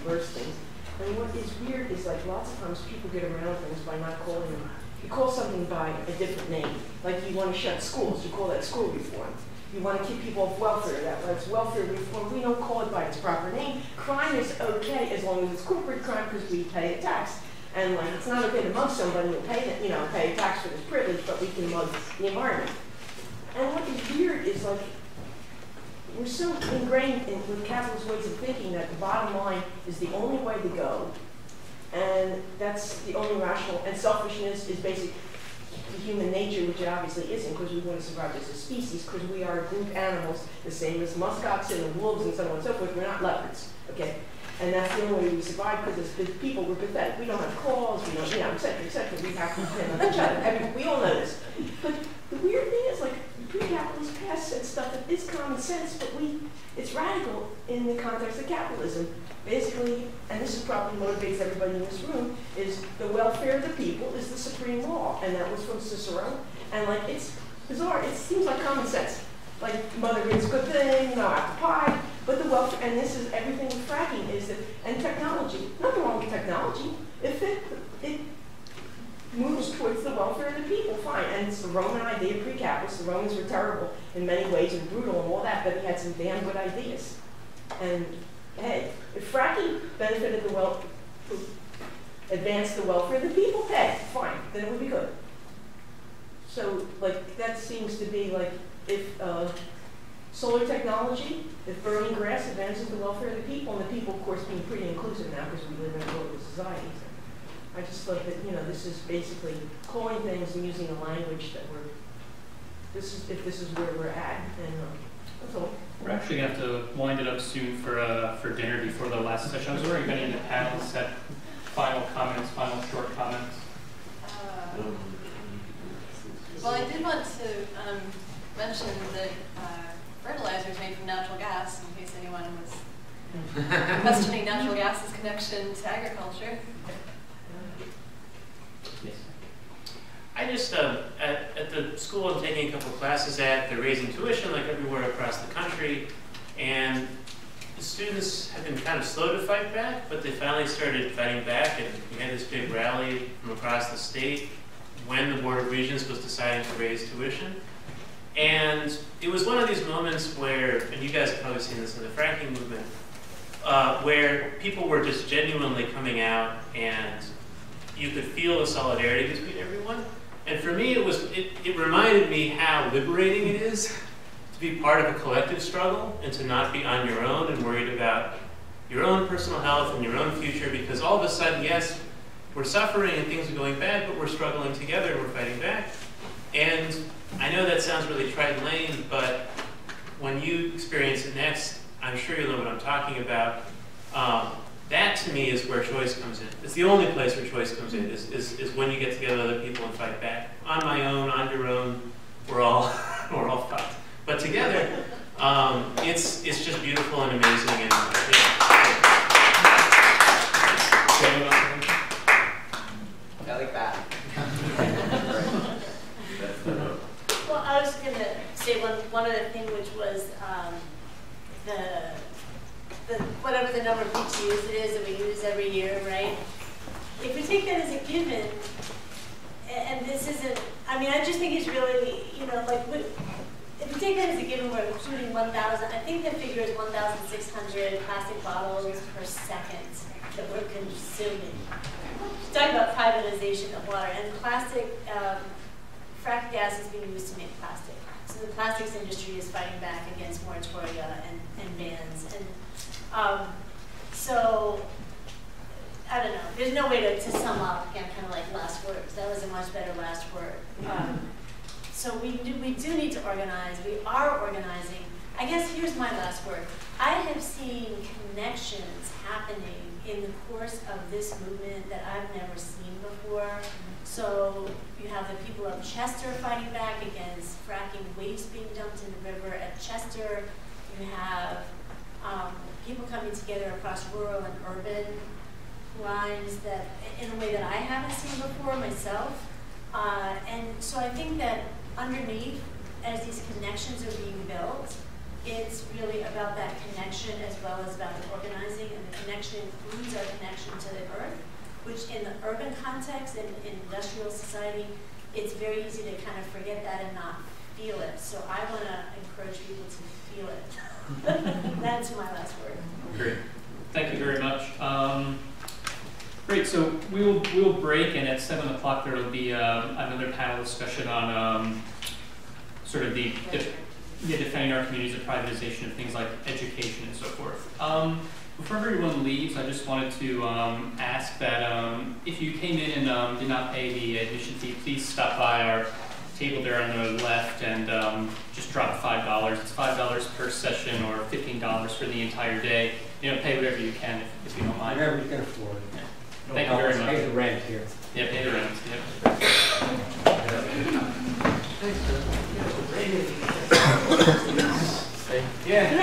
reverse things. And what is weird is like lots of times people get around things by not calling them. You call something by a different name. Like you want to shut schools, you call that school reform. You want to keep people off welfare, that's welfare reform. We don't call it by its proper name. Crime is okay as long as it's corporate crime because we pay a tax. And like it's not okay to mug somebody and pay a tax for this privilege, but we can mug the environment. And what is weird is like we're so ingrained with capitalist ways of thinking that the bottom line is the only way to go, and that's the only rational. And selfishness is basic to human nature, which it obviously isn't, because we want to survive as a species, because we are group animals, the same as muskox and the wolves and so on and so forth. We're not leopards, okay? And that's the only way we survive, because as people, we're pathetic. We don't have calls, we don't, et cetera, et cetera. We have to depend on each other. I mean, we all know this. But the weird thing is, like, the pre-capitalist past said stuff that is common sense, but it's radical in the context of capitalism. Basically, and this is probably motivates everybody in this room, is the welfare of the people is the supreme law. And that was from Cicero. And, like, it's bizarre. It seems like common sense. Like, mother is a good thing, apple pie. But the welfare, and this is everything with fracking, is that, and technology, nothing wrong with technology. If it moves towards the welfare of the people, fine. And it's the Roman idea, pre-capitalist. The Romans were terrible in many ways and brutal and all that, but he had some damn good ideas. And hey, if fracking benefited advanced the welfare of the people, hey, fine, then it would be good. So, like, that seems to be like, if solar technology, if burning grass advances the welfare of the people, and the people, of course, being pretty inclusive now because we live in a global society. So I just thought that, this is basically calling things and using a language that if this is where we're at, and that's all. We're actually going to have to wind it up soon for dinner before the last session. I was wondering if any of the panelists had final short comments. Well, I did want to mention that fertilizer is made from natural gas, in case anyone was questioning natural gas's connection to agriculture. Yes. I just, at the school I'm taking a couple of classes at, they're raising tuition like everywhere across the country, and the students have been kind of slow to fight back, but they finally started fighting back, and we had this big rally from across the state when the Board of Regents was deciding to raise tuition. And it was one of these moments where, and you guys have probably seen this in the fracking movement, where people were just genuinely coming out and you could feel the solidarity between everyone. And for me, it reminded me how liberating it is to be part of a collective struggle and to not be on your own and worried about your own personal health and your own future, because all of a sudden, yes, we're suffering and things are going bad, but we're struggling together and we're fighting back. And I know that sounds really trite and lame, but when you experience it next, I'm sure you'll know what I'm talking about. That to me is where choice comes in. It's the only place where choice comes in, is when you get together with other people and fight back. On my own, on your own, we're all fucked. But together, it's just beautiful and amazing. And I like that. Well, I was going to say one other thing, which was whatever the number of BTUs it is that we use every year, right? If we take that as a given, and this isn't, I mean, I just think it's really, if we take that as a given, we're including 1,000, I think the figure is 1,600 plastic bottles per second that we're consuming. Talking about privatization of water, and plastic, fracked gas is being used to make plastic. So the plastics industry is fighting back against moratoria and bans. And so, I don't know, there's no way to sum up, again, kind of like last words. That was a much better last word. So we do need to organize. We are organizing. I guess here's my last word. I have seen connections happening in the course of this movement that I've never seen before. So you have the people of Chester fighting back against fracking waste being dumped in the river at Chester. You have people coming together across rural and urban lines that, in a way that I haven't seen before myself. And so I think that underneath, as these connections are being built, it's really about that connection as well as about the organizing, and the connection includes our connection to the earth, which in the urban context and in industrial society, it's very easy to kind of forget that and not feel it. So I want to encourage people to feel it. That's my last word. Great. Thank you very much. Great, so we'll break, and at 7 o'clock there will be another panel discussion on sort of the defending our communities of privatization of things like education and so forth. Before everyone leaves, I just wanted to ask that if you came in and did not pay the admission fee, please stop by our table there on the left and just drop $5. It's $5 per session or $15 for the entire day. You know, pay whatever you can if you don't mind. Whatever you can afford. Yeah. No Thank you very much. Pay the rent here. Yeah, pay the rent. Yep. Thanks, sir. Yeah.